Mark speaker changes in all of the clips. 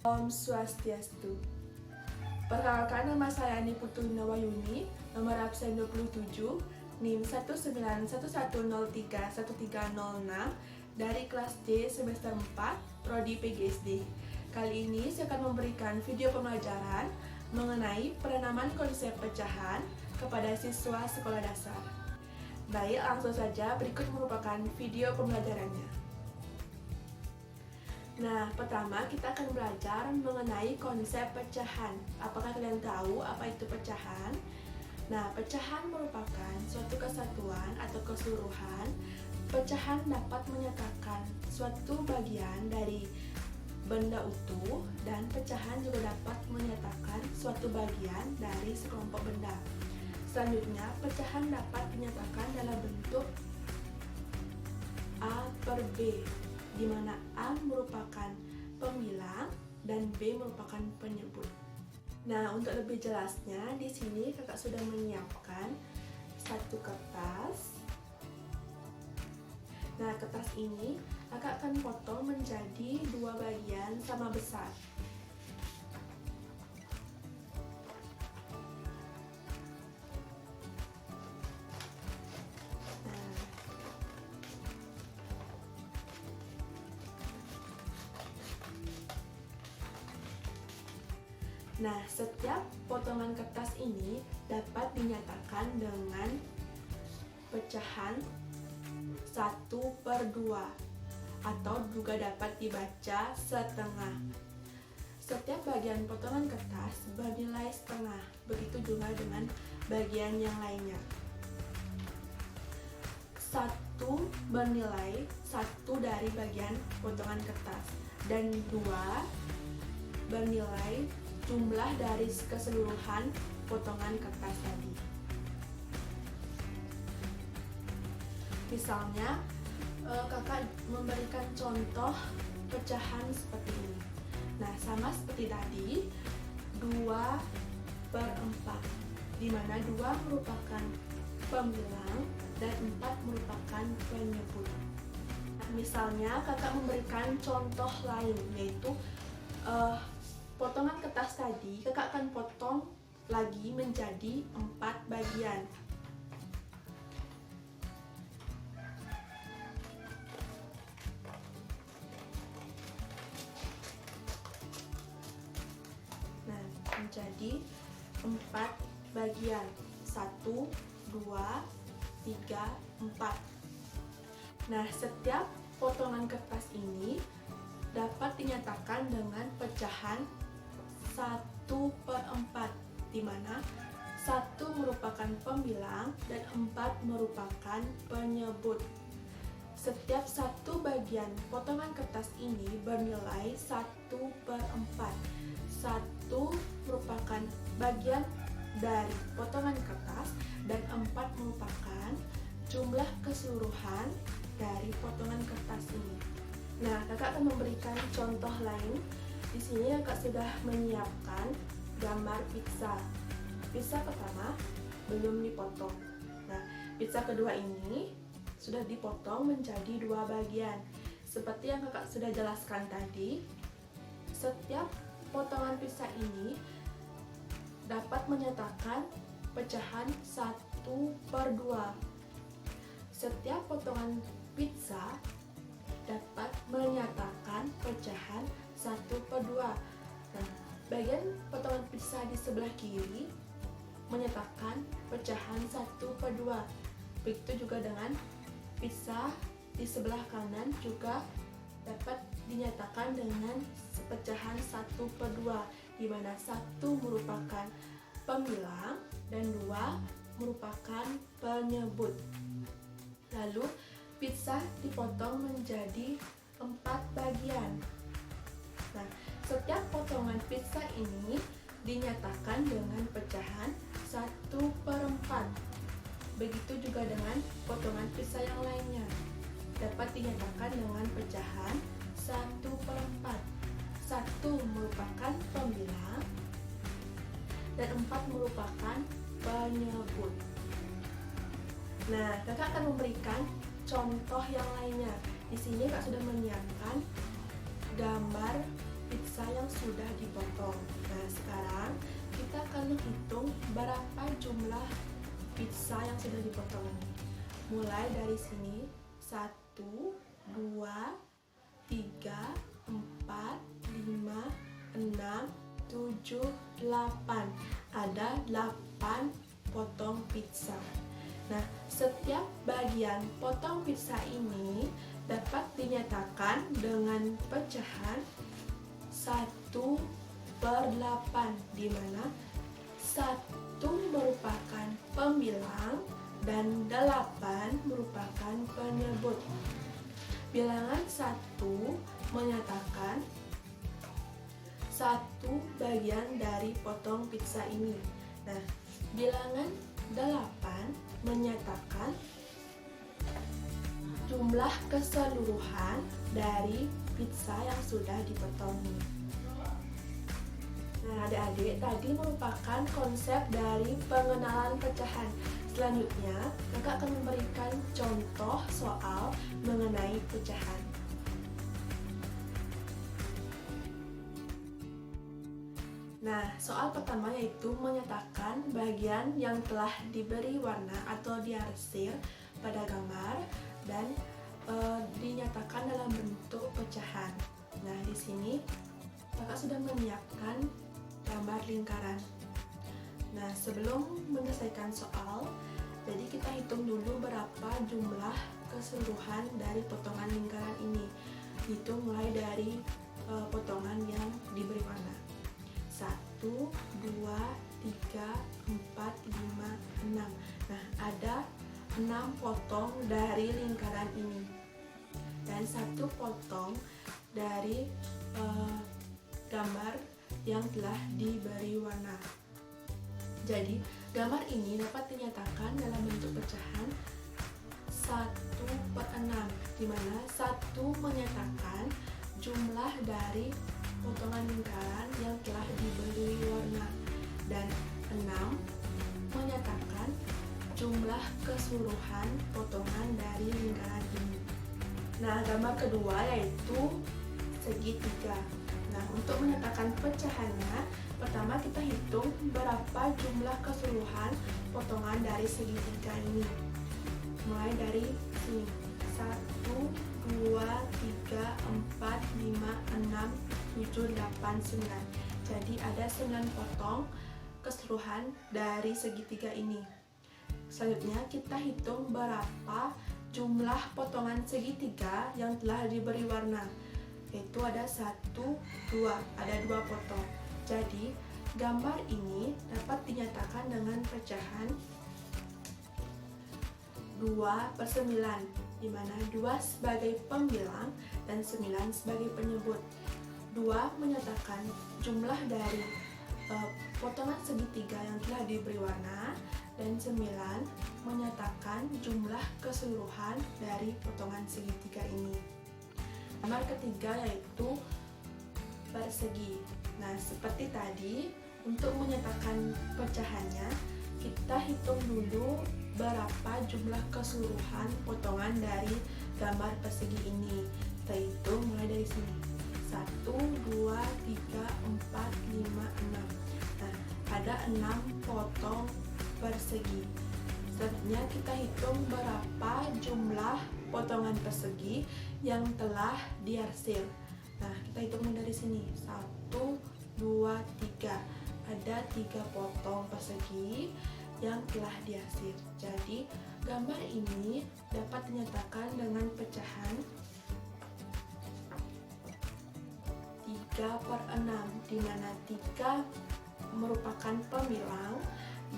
Speaker 1: Om Swastiastu. Perkenalkan, nama saya Ani Putu Nawayuni, nomor absen 27, NIM 19110313006 dari kelas D semester 4, Prodi PGSD. Kali ini saya akan memberikan video pembelajaran mengenai penanaman konsep pecahan kepada siswa sekolah dasar. Baik, langsung saja berikut merupakan video pembelajarannya. Nah, pertama kita akan belajar mengenai konsep pecahan. Apakah kalian tahu apa itu pecahan? Nah, pecahan merupakan suatu kesatuan atau keseluruhan. Pecahan dapat menyatakan suatu bagian dari benda utuh, dan pecahan juga dapat menyatakan suatu bagian dari sekelompok benda. Selanjutnya, pecahan dapat dinyatakan dalam bentuk A per B, di mana A merupakan pembilang dan B merupakan penyebut. Nah, untuk lebih jelasnya, di sini kakak sudah menyiapkan satu kertas. Nah, kertas ini kakak akan potong menjadi dua bagian sama besar. Nah, setiap potongan kertas ini dapat dinyatakan dengan pecahan 1/2 atau juga dapat dibaca setengah. Setiap bagian potongan kertas bernilai setengah, begitu juga dengan bagian yang lainnya. 1 bernilai 1 dari bagian potongan kertas, dan 2 bernilai jumlah dari keseluruhan potongan kertas tadi. Misalnya, kakak memberikan contoh pecahan seperti ini. Nah, sama seperti tadi, 2/4, di mana 2 merupakan pembilang dan 4 merupakan penyebut. Nah, misalnya kakak memberikan contoh lain, yaitu potongan kertas tadi kakak akan potong lagi menjadi 4 bagian. Nah, menjadi 4 bagian. 1, 2, 3, 4. Nah, setiap potongan kertas ini dapat dinyatakan dengan pecahan 1/4, di mana 1 merupakan pembilang dan 4 merupakan penyebut. Setiap satu bagian potongan kertas ini bernilai 1/4. 1 merupakan bagian dari potongan kertas dan 4 merupakan jumlah keseluruhan dari potongan kertas ini. Nah, kakak akan memberikan contoh lain. Di sini kakak sudah menyiapkan gambar pizza. Pizza pertama belum dipotong. Nah, pizza kedua ini sudah dipotong menjadi 2 bagian. Seperti yang kakak sudah jelaskan tadi, setiap potongan pizza ini dapat menyatakan pecahan 1/2. Setiap potongan pizza dapat menyatakan pecahan 1/2. Nah, bagian potongan pizza di sebelah kiri menyatakan pecahan 1/2. Begitu juga dengan pizza di sebelah kanan juga dapat dinyatakan dengan pecahan 1/2, di mana 1 merupakan pembilang dan 2 merupakan penyebut. Lalu pizza dipotong menjadi 4 bagian. Nah, setiap potongan pizza ini dinyatakan dengan pecahan 1/4. Begitu juga dengan potongan pizza yang lainnya, dapat dinyatakan dengan pecahan 1/4. 1 merupakan pembilang dan 4 merupakan penyebut. Nah, kakak akan memberikan contoh yang lainnya. Di sini kakak sudah menyiapkan gambar pizza yang sudah dipotong. Nah, sekarang kita akan menghitung berapa jumlah pizza yang sudah dipotong. Mulai dari sini, 1, 2, 3, 4, 5, 6, 7, 8. Ada 8 potong pizza. Nah, setiap bagian potong pizza ini dapat dinyatakan dengan pecahan 1/8, di mana 1 merupakan pembilang dan 8 merupakan penyebut. Bilangan 1 menyatakan 1 bagian dari potong pizza ini. Nah, bilangan 8 menyatakan jumlah keseluruhan dari pizza yang sudah dipotong. Nah, adik-adik, tadi merupakan konsep dari pengenalan pecahan. Selanjutnya, kakak akan memberikan contoh soal mengenai pecahan. Nah, soal pertama yaitu menyatakan bagian yang telah diberi warna atau diarsir pada gambar dan dinyatakan dalam bentuk pecahan. Nah, di sini kakak sudah menyiapkan gambar lingkaran. Nah, sebelum menyelesaikan soal, jadi kita hitung dulu berapa jumlah keseluruhan dari potongan lingkaran ini. Hitung mulai dari potongan yang diberi warna. 1, 2, 3, 4, 5, 6. Nah, ada 6 potong dari lingkaran ini dan 1 potong dari gambar yang telah diberi warna. Jadi, gambar ini dapat dinyatakan dalam bentuk pecahan 1/6, di mana 1 menyatakan jumlah dari potongan lingkaran yang telah diberi warna dan 6 menyatakan jumlah keseluruhan potongan dari lingkaran ini. Nah, gambar kedua yaitu segitiga. Nah, untuk menyatakan pecahannya, pertama kita hitung berapa jumlah keseluruhan potongan dari segitiga ini. Mulai dari sini, 1, 2, 3, 4, 5, 6, 7, 8, 9. Jadi ada 9 potong keseluruhan dari segitiga ini. Selanjutnya kita hitung berapa jumlah potongan segitiga yang telah diberi warna, yaitu ada 1, 2, ada 2 potong. Jadi gambar ini dapat dinyatakan dengan pecahan 2/9, di mana 2 sebagai pembilang dan 9 sebagai penyebut. 2 menyatakan jumlah dari potongan segitiga yang telah diberi warna dan 9 menyatakan jumlah keseluruhan dari potongan segitiga ini. Gambar ketiga yaitu persegi. Nah, seperti tadi, untuk menyatakan pecahannya, kita hitung dulu berapa jumlah keseluruhan potongan dari gambar persegi ini. Kita hitung mulai dari sini. 1, 2, 3, 4, 5, 6. Nah, ada 6 potong persegi. Selanjutnya kita hitung berapa jumlah potongan persegi yang telah diarsir. Nah, kita hitung dari sini. 1, 2, 3. Ada 3 potong persegi yang telah diarsir. Jadi, gambar ini dapat dinyatakan dengan pecahan 3/6, di mana 3 merupakan pembilang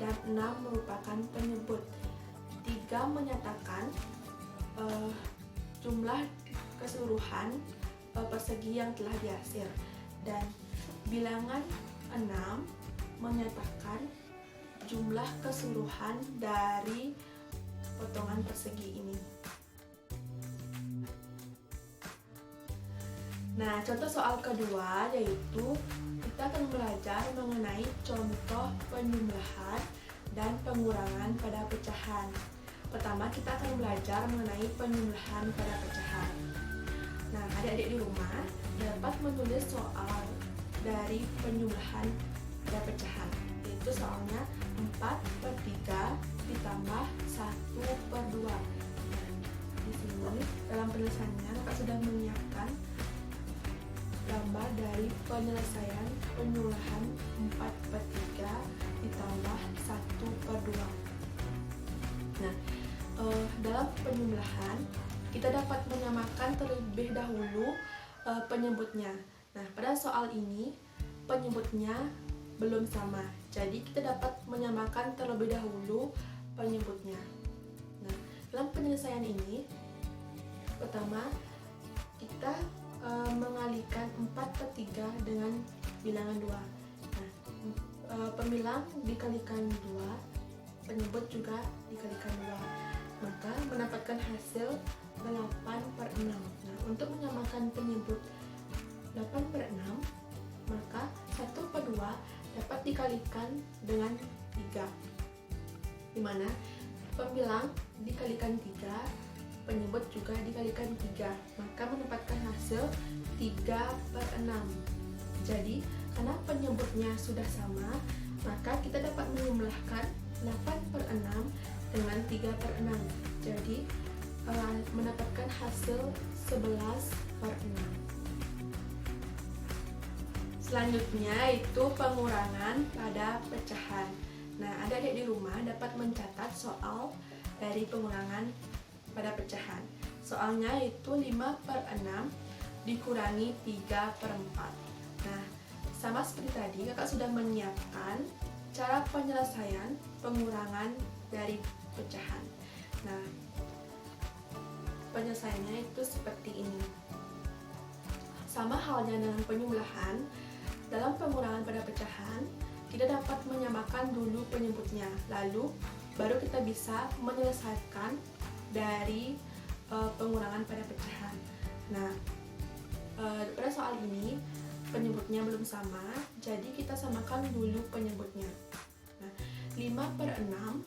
Speaker 1: dan 6 merupakan penyebut. 3 menyatakan jumlah keseluruhan persegi yang telah diarsir, dan bilangan 6 menyatakan jumlah keseluruhan dari potongan persegi ini. Nah, contoh soal kedua yaitu kita akan belajar mengenai contoh penjumlahan dan pengurangan pada pecahan. Pertama, kita akan belajar mengenai penjumlahan pada pecahan. Nah, adik-adik di rumah dapat menulis soal dari penjumlahan pada pecahan, yaitu soalnya 4/3 ditambah 1/2. Nah, di sini dalam penulisannya kakak sudah menyiapkan gambar dari penyelesaian penjumlahan 4/3 ditambah 1/2. Nah, dalam penjumlahan kita dapat menyamakan terlebih dahulu penyebutnya. Nah, pada soal ini penyebutnya belum sama, jadi kita dapat menyamakan terlebih dahulu penyebutnya. Nah, dalam penyelesaian ini pertama kita mengalihkan 4/3 dengan bilangan 2. Nah, pembilang dikalikan 2, penyebut juga dikalikan 2, maka mendapatkan hasil 8/6. Nah, untuk menyamakan penyebut 8/6, maka 1/2 dapat dikalikan dengan 3, dimana pembilang dikalikan 3, penyebut juga dikalikan 3, maka mendapatkan hasil 3/6. Jadi, karena penyebutnya sudah sama, maka kita dapat menjumlahkan 8/6 dengan 3/6. Jadi, mendapatkan hasil 11/6. Selanjutnya itu pengurangan pada pecahan. Nah, adik-adik di rumah dapat mencatat soal dari pengurangan pada pecahan. Soalnya itu 5/6 dikurangi 3/4. Nah, sama seperti tadi, kakak sudah menyiapkan cara penyelesaian pengurangan dari pecahan. Nah, penyelesaiannya itu seperti ini. Sama halnya dengan penjumlahan, dalam pengurangan pada pecahan, kita dapat menyamakan dulu penyebutnya, lalu baru kita bisa menyelesaikan dari pengurangan pada pecahan. Nah, pada soal ini penyebutnya belum sama, jadi kita samakan dulu penyebutnya. Nah, 5/6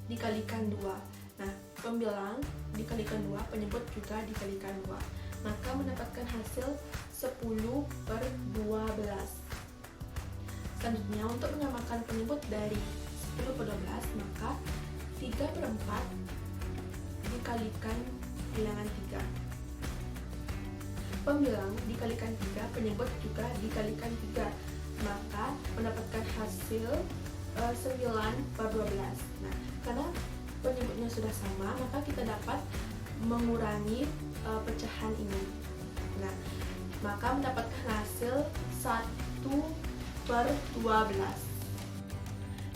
Speaker 1: dikalikan 2. Nah, pembilang dikalikan 2, penyebut juga dikalikan 2, maka mendapatkan hasil 10/12. Selanjutnya, untuk menyamakan penyebut dari 10/12, maka 3/4 dikalikan bilangan 3. Pembilang dikalikan 3, penyebut juga dikalikan 3, maka mendapatkan hasil 9/12. Nah, karena penyebutnya sudah sama, maka kita dapat mengurangi pecahan ini. Nah, maka mendapatkan hasil 1/12.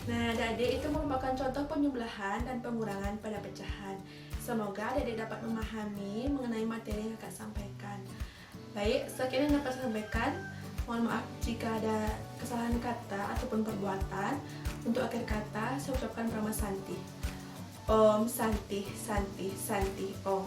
Speaker 1: Nah, adik-adik, itu merupakan contoh penjumlahan dan pengurangan pada pecahan. Semoga adik-adik dapat memahami mengenai materi yang kakak sampaikan. Baik, sekian yang dapat saya sampaikan. Mohon maaf jika ada kesalahan kata ataupun perbuatan. Untuk akhir kata, saya ucapkan Prama Santi. Om Santi, Santi, Santi, Om.